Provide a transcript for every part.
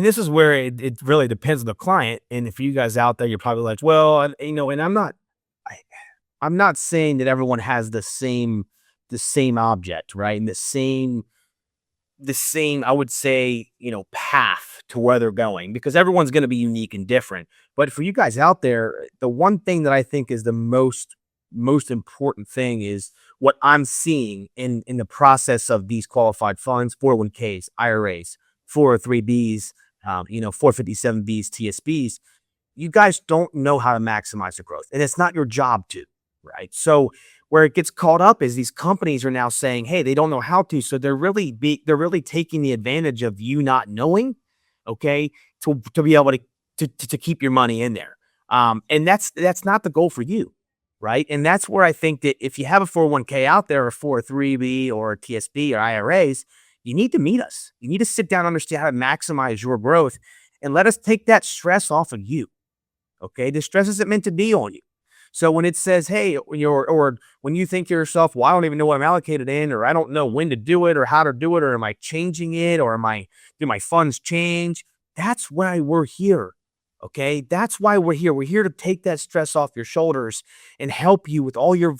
And this is where it really depends on the client. And if you guys out there, you're probably like, well, and I, I'm not saying that everyone has the same object, right? And the same, I would say, path to where they're going, because everyone's going to be unique and different. But for you guys out there, the one thing that I think is the most important thing is what I'm seeing in the process of these qualified funds, 401ks, IRAs, 403bs, 457bs, TSBs. You guys don't know how to maximize the growth, and it's not your job to, right? So where it gets caught up is these companies are now saying, hey, they don't know how to, so they're really taking the advantage of you not knowing, okay, to be able to keep your money in there. And that's not the goal for you, right? And that's where I think that if you have a 401k out there, or 403b or TSB or IRAs, you need to meet us. You need to sit down and understand how to maximize your growth, and let us take that stress off of you. Okay, the stress isn't meant to be on you. So when it says, hey, or when you think to yourself, well, I don't even know what I'm allocated in, or I don't know when to do it or how to do it, or am I changing it, or do my funds change? That's why we're here. Okay. That's why we're here. We're here to take that stress off your shoulders and help you with all your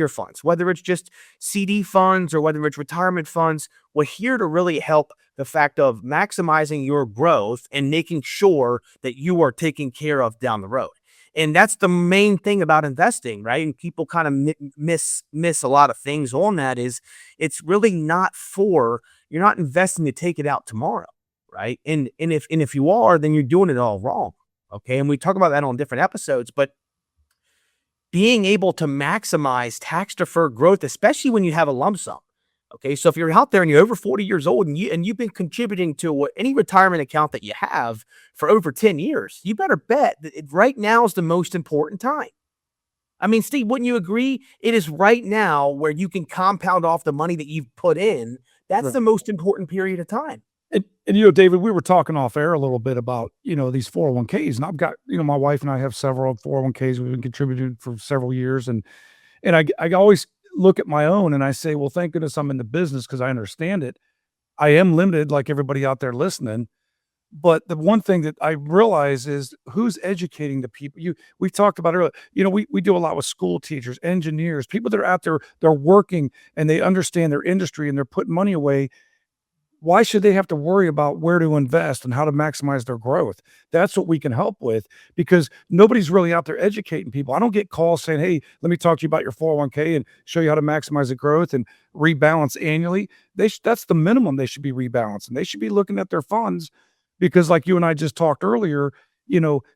funds, whether it's just CD funds or whether it's retirement funds. We're here to really help the fact of maximizing your growth and making sure that you are taken care of down the road. And that's the main thing about investing, right? And people kind of miss a lot of things on that. Is it's really not for, you're not investing to take it out tomorrow, right? And if you are, then you're doing it all wrong. Okay. And we talk about that on different episodes, but being able to maximize tax deferred growth, especially when you have a lump sum. Okay. So if you're out there and you're over 40 years old, and you've been contributing to any retirement account that you have for over 10 years, you better bet that right now is the most important time. I mean, Steve, wouldn't you agree? It is right now where you can compound off the money that you've put in. That's Right. the most important period of time. And David, we were talking off air a little bit about, these 401ks, and I've got, my wife and I have several 401ks we've been contributing for several years. And I always look at my own and I say, well, thank goodness I'm in the business because I understand it. I am limited like everybody out there listening. But the one thing that I realize is who's educating the people. We talked about earlier, we do a lot with school teachers, engineers, people that are out there, they're working and they understand their industry and they're putting money away. Why should they have to worry about where to invest and how to maximize their growth? That's what we can help with, because nobody's really out there educating people. I don't get calls saying, hey, let me talk to you about your 401k and show you how to maximize the growth and rebalance annually. That's the minimum they should be rebalancing. They should be looking at their funds, because like you and I just talked earlier,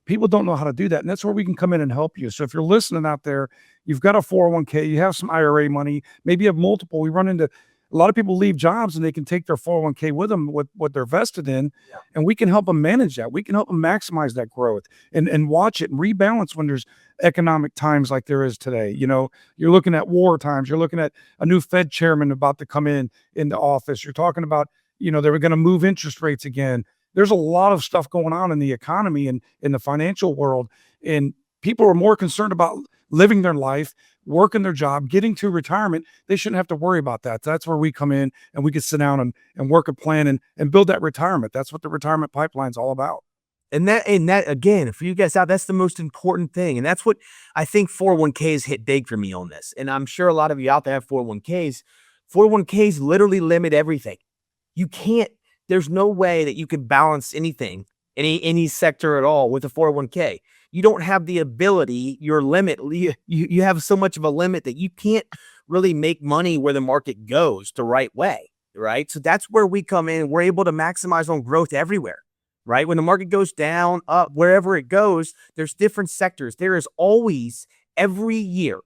people don't know how to do that. And that's where we can come in and help you. So if you're listening out there, you've got a 401k, you have some IRA money, maybe you have multiple. We run into a lot of people leave jobs and they can take their 401k with them, what they're vested in, and we can help them manage that. We can help them maximize that growth and watch it and rebalance when there's economic times like there is today. You're looking at war times. You're looking at a new Fed chairman about to come in the office. You're talking about, they were going to move interest rates again. There's a lot of stuff going on in the economy and in the financial world, and people are more concerned about living their life, working their job, getting to retirement. They shouldn't have to worry about that. That's where we come in and we can sit down and work a plan and build that retirement. That's what the retirement pipeline's all about. And that again, for you guys out, that's the most important thing. And that's what I think 401ks hit big for me on this. And I'm sure a lot of you out there have 401ks. 401ks literally limit everything. You can't, there's no way that you can balance anything, any sector at all with a 401k. You don't have the ability, your limit, you have so much of a limit that you can't really make money where the market goes the right way, right? So that's where we come in. We're able to maximize on growth everywhere, right? When the market goes down, up, wherever it goes, there's different sectors. There is always, every year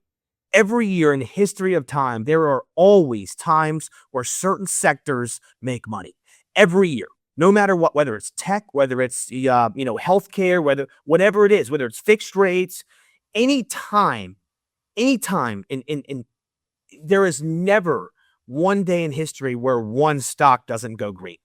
in the history of time, there are always times where certain sectors make money every year, no matter what, whether it's tech, whether it's, healthcare, whatever it is, whether it's fixed rates, anytime, in there is never one day in history where one stock doesn't go green,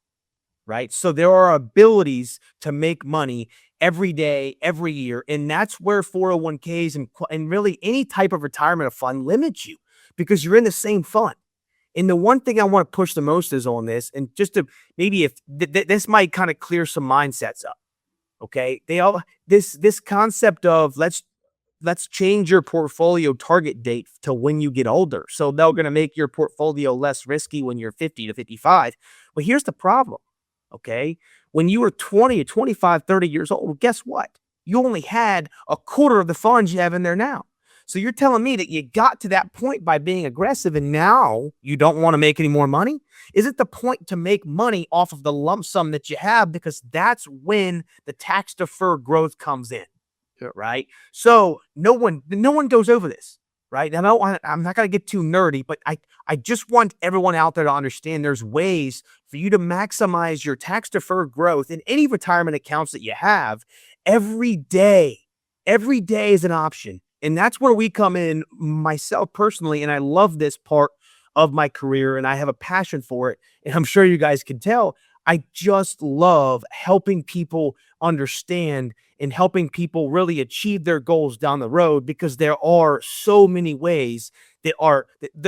right? So there are abilities to make money every day, every year. And that's where 401ks and really any type of retirement fund limits you, because you're in the same fund. And the one thing I want to push the most is on this, and just to maybe if this might kind of clear some mindsets up. Okay, they all this concept of let's change your portfolio target date to when you get older. So they're going to make your portfolio less risky when you're 50 to 55. But here's the problem. Okay. When you were 20 to 25, 30 years old, well, guess what? You only had a quarter of the funds you have in there now. So you're telling me that you got to that point by being aggressive and now you don't want to make any more money? Is it the point to make money off of the lump sum that you have? Because that's when the tax deferred growth comes in. Right. So no one goes over this. Right. And I'm not going to get too nerdy, but I just want everyone out there to understand there's ways for you to maximize your tax deferred growth in any retirement accounts that you have every day. Every day is an option. And that's where we come in, myself personally. And I love this part of my career and I have a passion for it. And I'm sure you guys can tell. I just love helping people understand and helping people really achieve their goals down the road, because there are so many ways that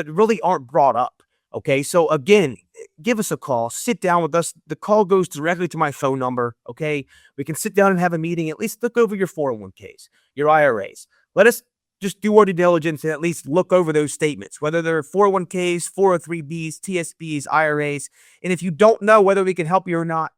really aren't brought up. Okay. So again, give us a call, sit down with us. The call goes directly to my phone number. Okay. We can sit down and have a meeting, at least look over your 401ks, your IRAs. Let us just do our due diligence and at least look over those statements, whether they're 401ks, 403bs, TSBs, IRAs. And if you don't know whether we can help you or not,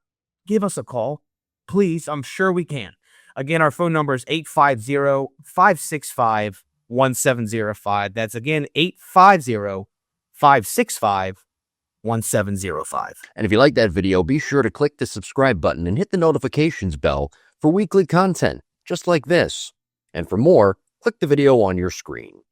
give us a call. Please, I'm sure we can. Again, our phone number is 850-565-1705. That's again 850-565-1705. And if you like that video, be sure to click the subscribe button and hit the notifications bell for weekly content just like this. And for more, click the video on your screen.